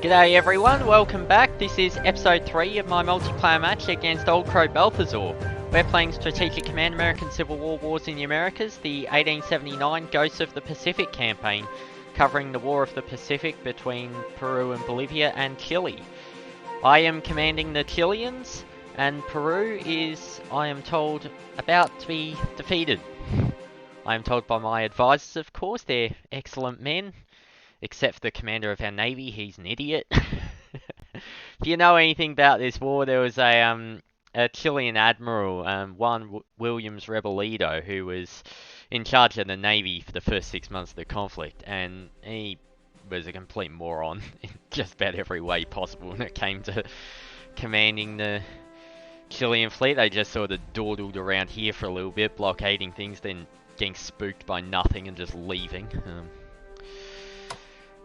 G'day everyone, welcome back. This is episode 3 of my multiplayer match against Old Crow Balthazor. We're playing Strategic Command American Civil War Wars in the Americas, the 1879 Ghosts of the Pacific campaign, covering the War of the Pacific between Peru and Bolivia and Chile. I am commanding the Chileans, and Peru is, I am told, about to be defeated. I am told by my advisors, of course, they're excellent men. Except for the commander of our navy, he's an idiot. If you know anything about this war, there was a Chilean admiral, Juan Williams Rebelito, who was in charge of the navy for the first 6 months of the conflict, and he was a complete moron in just about every way possible when it came to commanding the Chilean fleet. They just sort of dawdled around here for a little bit, blockading things, then getting spooked by nothing and just leaving.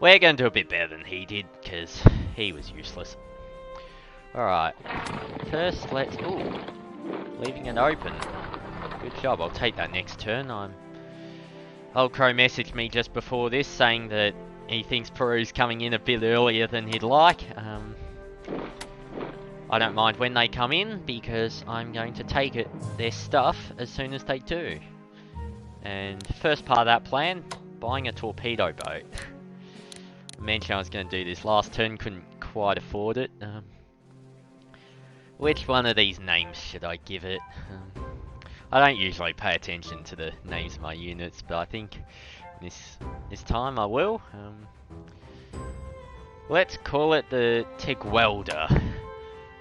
We're going to do a bit better than he did, because he was useless. Alright, first let's... Ooh, leaving it open. Good job, I'll take that next turn. Old Crow messaged me just before this, saying that he thinks Peru's coming in a bit earlier than he'd like. I don't mind when they come in, because I'm going to take their stuff as soon as they do. And first part of that plan, buying a torpedo boat. I mentioned I was going to do this last turn, couldn't quite afford it. Which one of these names should I give it? I don't usually pay attention to the names of my units, but I think this time I will. Let's call it the Tiguelda.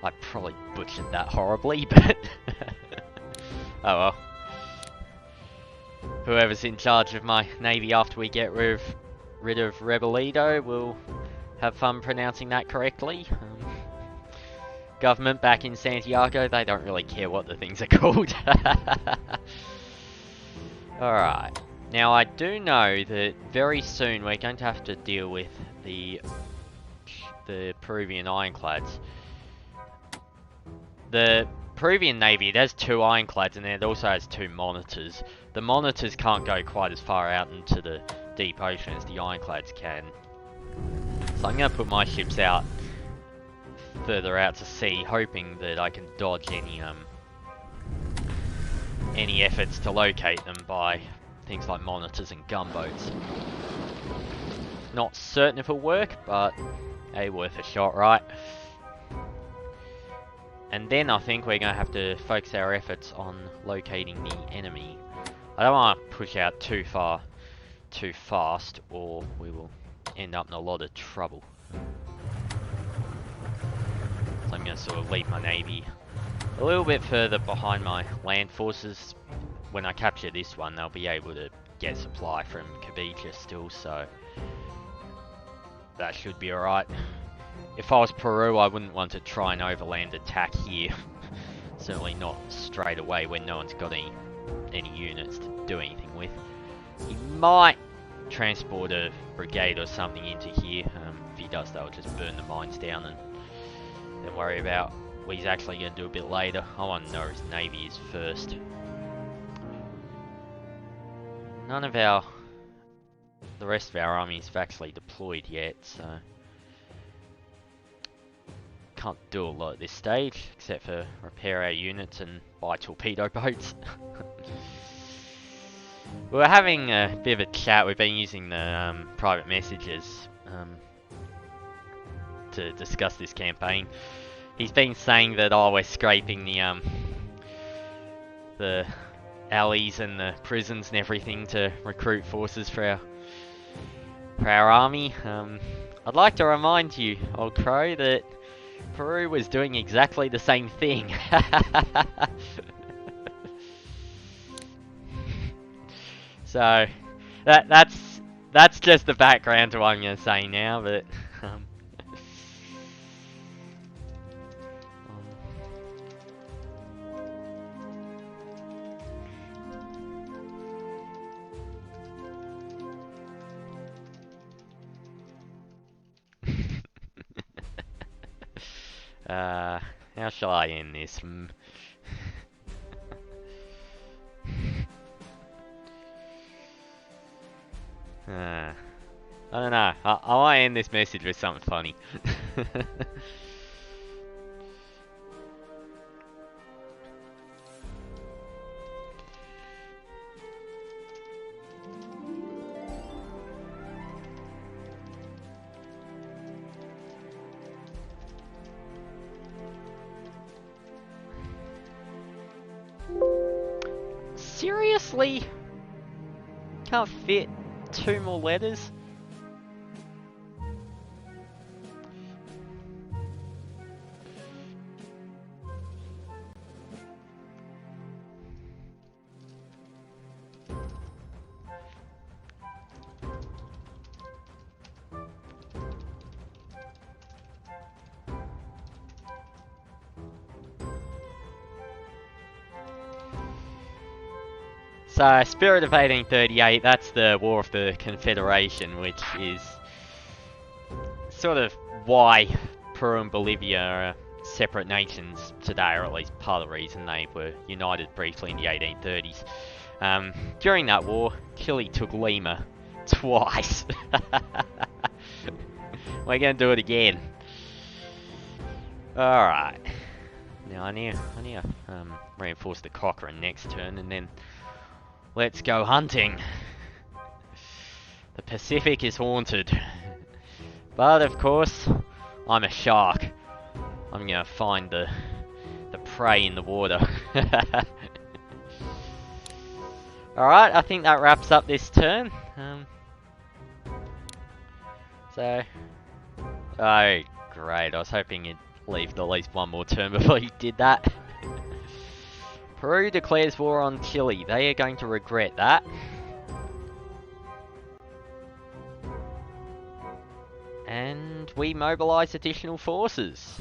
I probably butchered that horribly, but oh well. Whoever's in charge of my navy after we get rid of Rebelito will have fun pronouncing that correctly. Government back in Santiago, they don't really care what the things are called. Alright, now I do know that very soon we're going to have to deal with the Peruvian ironclads. The Peruvian navy, it has 2 ironclads and it also has 2 monitors. The monitors can't go quite as far out into the deep ocean as the ironclads can. So I'm going to put my ships out further out to sea, hoping that I can dodge any efforts to locate them by things like monitors and gunboats. Not certain if it'll work, but hey, worth a shot, right? And then I think we're going to have to focus our efforts on locating the enemy. I don't want to push out too far too fast, or we will end up in a lot of trouble. So I'm going to sort of leave my navy a little bit further behind my land forces. When I capture this one, they'll be able to get supply from Cavite still, so that should be alright. If I was Peru, I wouldn't want to try an overland attack here. Certainly not straight away when no one's got any units to do anything with. He might transport a brigade or something into here. If he does, they'll just burn the mines down and then worry about what he's actually going to do a bit later. I want to know his navy is first. None of the rest of our armies have actually deployed yet, so can't do a lot at this stage, except for repair our units and buy torpedo boats. We were having a bit of a chat. We've been using the private messages to discuss this campaign. He's been saying that we're scraping the alleys and the prisons and everything to recruit forces for our army. I'd like to remind you, Old Crow, that Peru was doing exactly the same thing. So that's just the background to what I'm going to say now, but how shall I end this? I don't know. I might end this message with something funny. Seriously? Can't fit 2 more letters? So, Spirit of 1838, that's the War of the Confederation, which is sort of why Peru and Bolivia are separate nations today, or at least part of the reason they were united briefly in the 1830s. During that war, Chile took Lima twice. We're gonna do it again. Alright. Now I need to reinforce the Cochrane next turn, and then let's go hunting. The Pacific is haunted. But of course, I'm a shark. I'm gonna find the prey in the water. Alright, I think that wraps up this turn. Oh great, I was hoping you'd leave at least one more turn before you did that. Peru declares war on Chile. They are going to regret that. And we mobilise additional forces.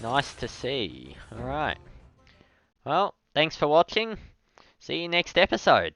Nice to see. Alright. Well, thanks for watching. See you next episode.